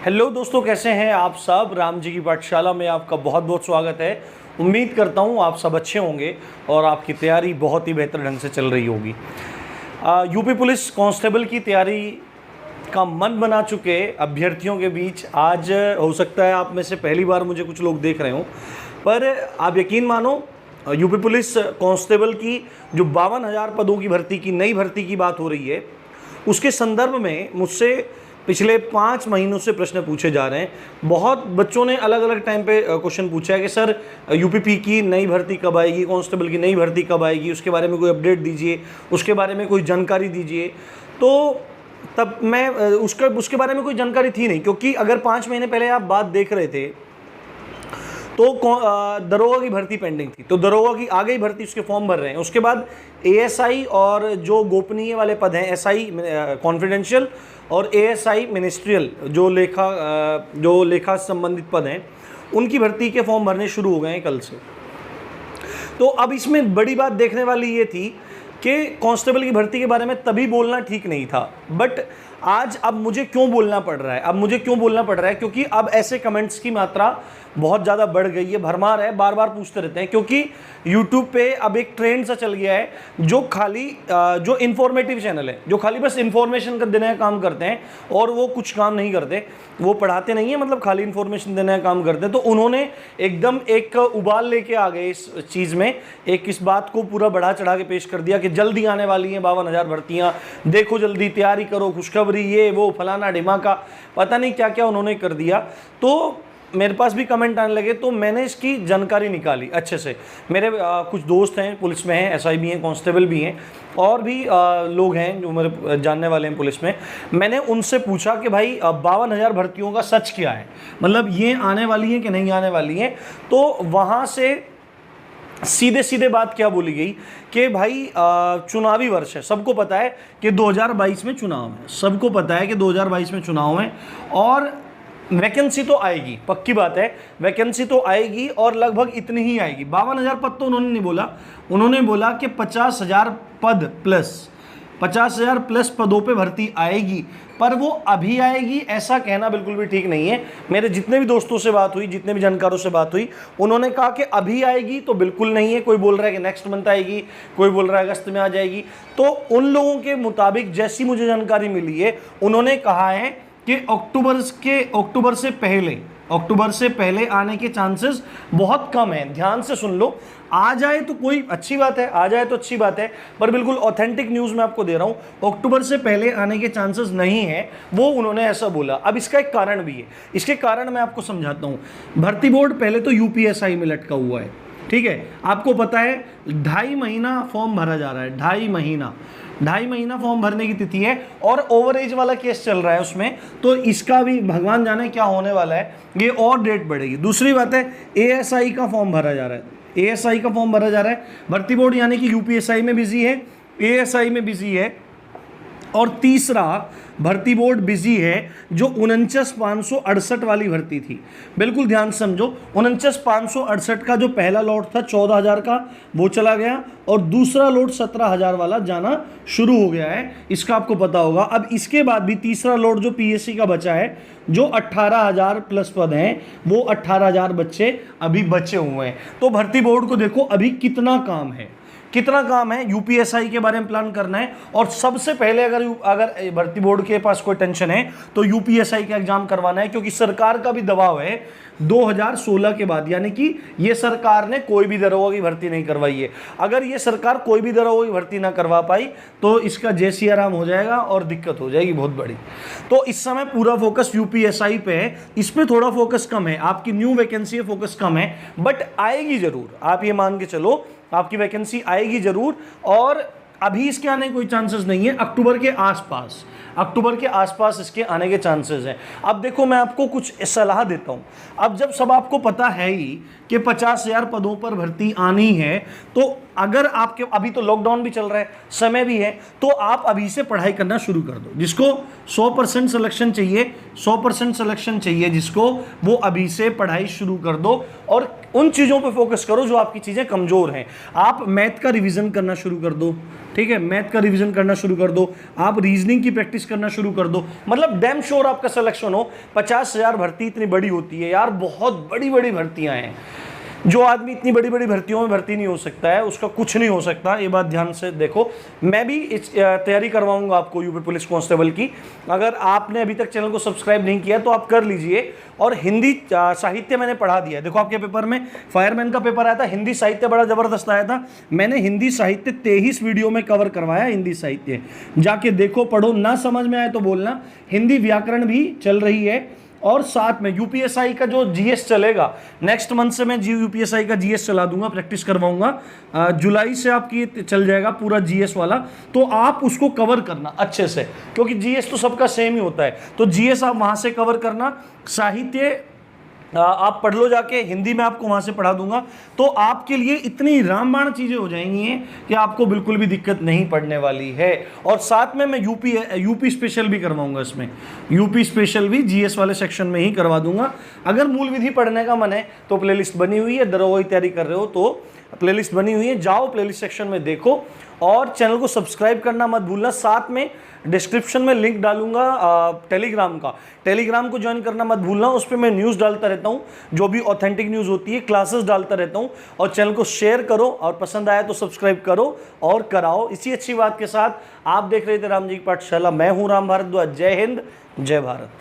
Hello दोस्तों, कैसे हैं आप सब। राम जी की पाठशाला में आपका बहुत बहुत स्वागत है। उम्मीद करता हूँ आप सब अच्छे होंगे और आपकी तैयारी बहुत ही बेहतर ढंग से चल रही होगी। यूपी पुलिस कांस्टेबल की तैयारी का मन बना चुके अभ्यर्थियों के बीच आज हो सकता है आप में से पहली बार मुझे कुछ लोग देख रहे हों, पर आप यकीन मानो यूपी पुलिस कांस्टेबल की जो 52,000 पदों की भर्ती की नई भर्ती की बात हो रही है, उसके संदर्भ में मुझसे पिछले 5 महीनों से प्रश्न पूछे जा रहे हैं। बहुत बच्चों ने अलग अलग टाइम पे क्वेश्चन पूछा है कि सर यूपीपी की नई भर्ती कब आएगी, कांस्टेबल की नई भर्ती कब आएगी, उसके बारे में कोई अपडेट दीजिए, उसके बारे में कोई जानकारी दीजिए। तो तब मैं उसके बारे में कोई जानकारी थी नहीं, क्योंकि अगर 5 महीने पहले आप बात देख रहे थे तो दरोगा की भर्ती पेंडिंग थी, तो दरोगा की आ गई भर्ती, उसके फॉर्म भर रहे हैं। उसके बाद एएसआई और जो गोपनीय वाले पद हैं, एसआई कॉन्फिडेंशियल और एएसआई मिनिस्ट्रियल जो लेखा संबंधित पद हैं, उनकी भर्ती के फॉर्म भरने शुरू हो गए हैं कल से। तो अब इसमें बड़ी बात देखने वाली ये थी कि कांस्टेबल की भर्ती के बारे में तभी बोलना ठीक नहीं था, बट आज अब मुझे क्यों बोलना पड़ रहा है, क्योंकि अब ऐसे कमेंट्स की मात्रा बहुत ज़्यादा बढ़ गई है, भरमार है, बार बार पूछते रहते हैं। क्योंकि यूट्यूब पे अब एक ट्रेंड सा चल गया है जो खाली जो इन्फॉर्मेटिव चैनल है, जो खाली बस इन्फॉर्मेशन कर देने का काम करते हैं और वो कुछ काम नहीं करते, वो पढ़ाते नहीं है, मतलब खाली इन्फॉर्मेशन देने का काम करते हैं। तो उन्होंने एकदम एक उबाल लेके आ गए इस चीज़ में, इस बात को पूरा बढ़ा चढ़ा के पेश कर दिया कि जल्दी आने वाली हैं 52,000 भर्तियाँ, देखो जल्दी तैयारी करो, खुशखबरी, ये वो फलाना ढिमाका, पता नहीं क्या क्या उन्होंने कर दिया। तो मेरे पास भी कमेंट आने लगे, तो मैंने इसकी जानकारी निकाली अच्छे से। मेरे कुछ दोस्त हैं पुलिस में हैं, एसआई भी हैं, कांस्टेबल भी हैं, और भी लोग हैं जो मेरे जानने वाले हैं पुलिस में। मैंने उनसे पूछा कि भाई 52,000 भर्तियों का सच क्या है, मतलब ये आने वाली हैं कि नहीं आने वाली हैं। तो वहाँ से सीधे सीधे बात क्या बोली गई कि भाई चुनावी वर्ष है, सबको पता है कि 2022 में चुनाव है, सबको पता है कि 2022 में चुनाव है, और वैकेंसी तो आएगी, पक्की बात है, वैकेंसी तो आएगी और लगभग इतनी ही आएगी। 52,000 पद तो उन्होंने नहीं बोला, उन्होंने बोला कि 50,000 पद प्लस 50,000 प्लस पदों पे भर्ती आएगी, पर वो अभी आएगी ऐसा कहना बिल्कुल भी ठीक नहीं है। मेरे जितने भी दोस्तों से बात हुई, जितने भी जानकारों से बात हुई, उन्होंने कहा कि अभी आएगी तो बिल्कुल नहीं है। कोई बोल रहा है कि नेक्स्ट मंथ आएगी, कोई बोल रहा है अगस्त में आ जाएगी। तो उन लोगों के मुताबिक जैसी मुझे जानकारी मिली है, उन्होंने कहा है कि अक्टूबर से पहले आने के चांसेस बहुत कम हैं। ध्यान से सुन लो, आ जाए तो कोई अच्छी बात है, आ जाए तो अच्छी बात है, पर बिल्कुल ऑथेंटिक न्यूज़ मैं आपको दे रहा हूँ, अक्टूबर से पहले आने के चांसेस नहीं है, वो उन्होंने ऐसा बोला। अब इसका एक कारण भी है, इसके कारण मैं आपको समझाता हूँ। भर्ती बोर्ड पहले तो यूपीएसआई में लटका हुआ है, ठीक है, आपको पता है 2.5 महीना फॉर्म भरा जा रहा है, 2.5 महीना फॉर्म भरने की तिथि है, और ओवर एज वाला केस चल रहा है उसमें, तो इसका भी भगवान जाने क्या होने वाला है, ये और डेट बढ़ेगी। दूसरी बात है, एएसआई का फॉर्म भरा जा रहा है, भर्ती बोर्ड यानी कि यूपीएसआई में बिजी है, एएसआई में बिजी है, और तीसरा भर्ती बोर्ड बिजी है जो 49,568 वाली भर्ती थी। बिल्कुल ध्यान से समझो, 49,568 का जो पहला लॉट था 14,000 का, वो चला गया, और दूसरा लॉट 17,000 वाला जाना शुरू हो गया है, इसका आपको पता होगा। अब इसके बाद भी तीसरा लॉट जो पीएससी का बचा है, जो 18,000 प्लस पद हैं, वो 18,000 बच्चे अभी बचे हुए हैं। तो भर्ती बोर्ड को देखो अभी कितना काम है, यूपीएसआई के बारे में प्लान करना है। और सबसे पहले अगर भर्ती बोर्ड के पास कोई टेंशन है तो यूपीएसआई का एग्जाम करवाना है, क्योंकि सरकार का भी दबाव है 2016 के बाद, यानी कि ये सरकार ने कोई भी दरोगा की भर्ती नहीं करवाई है। अगर ये सरकार कोई भी दरोगा की भर्ती ना करवा पाई तो इसका जय सिया राम हो जाएगा और दिक्कत हो जाएगी बहुत बड़ी। तो इस समय पूरा फोकस यूपीएसआई पे है, इस पे थोड़ा फोकस कम है, आपकी न्यू वैकेंसी पे फोकस कम है, बट आएगी जरूर, आप ये मान के चलो आपकी वैकेंसी आएगी जरूर। और अभी इसके आने के कोई चांसेस नहीं है, अक्टूबर के आसपास इसके आने के चांसेस हैं। अब देखो मैं आपको कुछ सलाह देता हूं। अब जब सब आपको पता है ही कि 50,000 पदों पर भर्ती आनी है, तो अगर आपके अभी तो लॉकडाउन भी चल रहा है, समय भी है, तो आप अभी से पढ़ाई करना शुरू कर दो। जिसको 100% सिलेक्शन चाहिए जिसको, वो अभी से पढ़ाई शुरू कर दो। और उन चीज़ों पे फोकस करो जो आपकी चीज़ें कमज़ोर हैं। आप मैथ का रिवीजन करना शुरू कर दो, ठीक है, मैथ का रिवीजन करना शुरू कर दो, आप रीजनिंग की प्रैक्टिस करना शुरू कर दो, मतलब डैम श्योर आपका सिलेक्शन हो। 50,000 भर्ती इतनी बड़ी होती है यार, बहुत बड़ी बड़ी भर्तियां हैं। जो आदमी इतनी बड़ी बड़ी भर्तियों में भर्ती नहीं हो सकता है, उसका कुछ नहीं हो सकता, ये बात ध्यान से देखो। मैं भी इस तैयारी करवाऊंगा आपको यूपी पुलिस कांस्टेबल की। अगर आपने अभी तक चैनल को सब्सक्राइब नहीं किया तो आप कर लीजिए। और हिंदी साहित्य मैंने पढ़ा दिया है, देखो आपके पेपर में फायरमैन का पेपर आया था, हिंदी साहित्य बड़ा जबरदस्त आया था। मैंने हिंदी साहित्य 23 वीडियो में कवर करवाया। हिंदी साहित्य जाके देखो, पढ़ो, ना समझ में आए तो बोलना। हिंदी व्याकरण भी चल रही है, और साथ में यूपीएसआई का जो जीएस चलेगा, नेक्स्ट मंथ से मैं यूपीएसआई का जीएस चला दूंगा, प्रैक्टिस करवाऊंगा। जुलाई से आपकी चल जाएगा पूरा जीएस वाला, तो आप उसको कवर करना अच्छे से, क्योंकि जीएस तो सबका सेम ही होता है। तो जीएस आप वहां से कवर करना, साहित्य आप पढ़ लो जाके, हिंदी में आपको वहां से पढ़ा दूंगा। तो आपके लिए इतनी रामबाण चीजें हो जाएंगी हैं कि आपको बिल्कुल भी दिक्कत नहीं पड़ने वाली है। और साथ में मैं यूपी स्पेशल भी करवाऊंगा, इसमें यूपी स्पेशल भी जीएस वाले सेक्शन में ही करवा दूंगा। अगर मूल विधि पढ़ने का मन है तो प्लेलिस्ट बनी हुई है, दरोगा की तैयारी कर रहे हो तो प्लेलिस्ट बनी हुई है, जाओ प्लेलिस्ट सेक्शन में देखो। और चैनल को सब्सक्राइब करना मत भूलना। साथ में डिस्क्रिप्शन में लिंक डालूंगा टेलीग्राम का, टेलीग्राम को ज्वाइन करना मत भूलना। उस पर मैं न्यूज़ डालता रहता हूँ, जो भी ऑथेंटिक न्यूज़ होती है, क्लासेस डालता रहता हूँ। और चैनल को शेयर करो, और पसंद आया तो सब्सक्राइब करो और कराओ। इसी अच्छी बात के साथ आप देख रहे थे राम जी की पाठशाला। मैं हूँ राम भारद्वाज। जय हिंद, जय भारत।